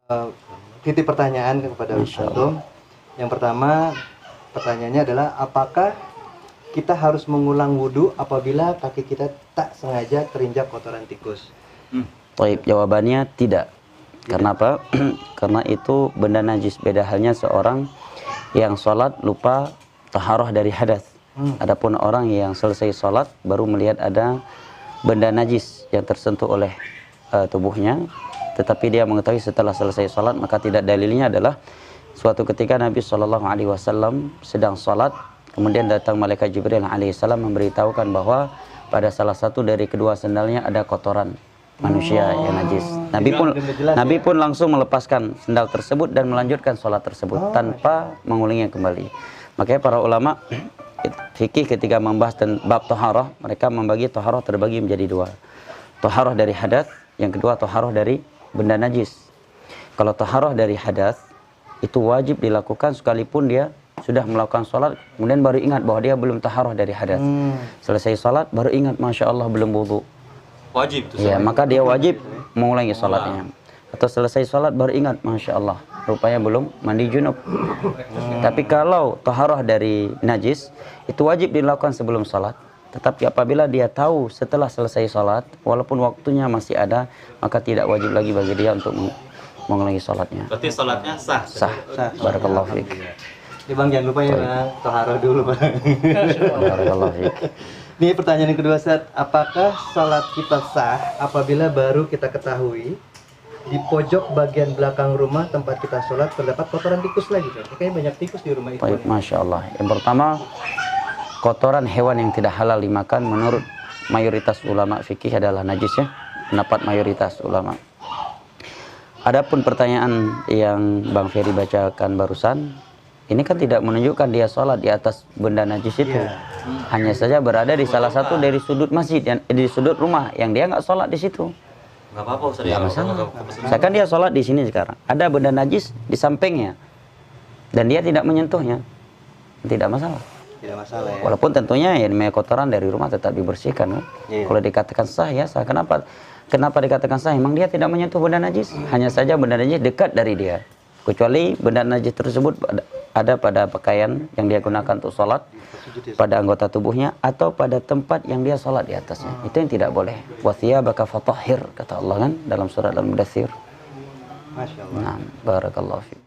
Eh, Titip pertanyaan kepada Ustaz Antum. Yang pertama, pertanyaannya adalah apakah kita harus mengulang wudhu apabila kaki kita tak sengaja terinjak kotoran tikus? Baik, jawabannya tidak. Karena apa? Karena itu benda najis. Beda halnya seorang yang sholat lupa taharah dari hadas. Adapun orang yang selesai sholat baru melihat ada benda najis yang tersentuh oleh tubuhnya, tetapi dia mengetahui setelah selesai sholat, maka tidak. Dalilnya adalah suatu ketika Nabi SAW sedang sholat, kemudian datang malaikat Jibril alaihissalam memberitahukan bahwa pada salah satu dari kedua sendalnya ada kotoran manusia yang najis. Nabi pun langsung melepaskan sendal tersebut dan melanjutkan sholat tersebut tanpa mengulanginya kembali. Makanya para ulama fikih ketika membahas bab taharah, mereka membagi taharah terbagi menjadi dua. Taharah dari hadas, yang kedua taharah dari benda najis. Kalau taharah dari hadas itu wajib dilakukan sekalipun dia sudah melakukan sholat, kemudian baru ingat bahwa dia belum taharah dari hadas. Selesai sholat baru ingat, masya Allah belum wudu. Wajib tuh. Ya, maka dia wajib mengulangi sholatnya. Atau selesai sholat baru ingat, masya Allah rupanya belum mandi junub. Tapi kalau taharah dari najis itu wajib dilakukan sebelum sholat. Tetapi apabila dia tahu setelah selesai sholat, walaupun waktunya masih ada, maka tidak wajib lagi bagi dia untuk mengulangi sholatnya. Berarti sholatnya sah. Sah. Barakallahu fiik. Bang, jangan lupa ya Bang, taharah dulu Bang. Barakallahu fiik. Ini pertanyaan yang kedua, Ustaz. Apakah sholat kita sah apabila baru kita ketahui di pojok bagian belakang rumah tempat kita sholat terdapat kotoran tikus lagi? Kayaknya banyak tikus di rumah itu. Baik, masya Allah. Yang pertama, kotoran hewan yang tidak halal dimakan menurut mayoritas ulama fikih adalah najis, ya. Pendapat mayoritas ulama. Adapun pertanyaan yang Bang Ferry bacakan barusan, ini kan tidak menunjukkan dia sholat di atas benda najis itu. Hanya saja berada di salah satu dari sudut masjid, di sudut rumah yang dia nggak sholat di situ. Nggak apa-apa Ustaz. Nggak masalah. Misalkan dia sholat di sini sekarang, ada benda najis di sampingnya dan dia tidak menyentuhnya, tidak masalah. Tidak masalah ya. Walaupun tentunya ya namanya kotoran dari rumah tetap dibersihkan, kan? Kalau dikatakan sah ya sah. Kenapa dikatakan sah? Emang dia tidak menyentuh benda najis. Hanya saja benda najis dekat dari dia. Kecuali benda najis tersebut ada pada pakaian yang dia gunakan untuk sholat, pada anggota tubuhnya, atau pada tempat yang dia sholat di atasnya. Itu yang tidak boleh. Wa thiyabaka fatahhir, kata Allah kan dalam surat Al-Mudaththir. Masya Allah. Nah, barakallahu fiik.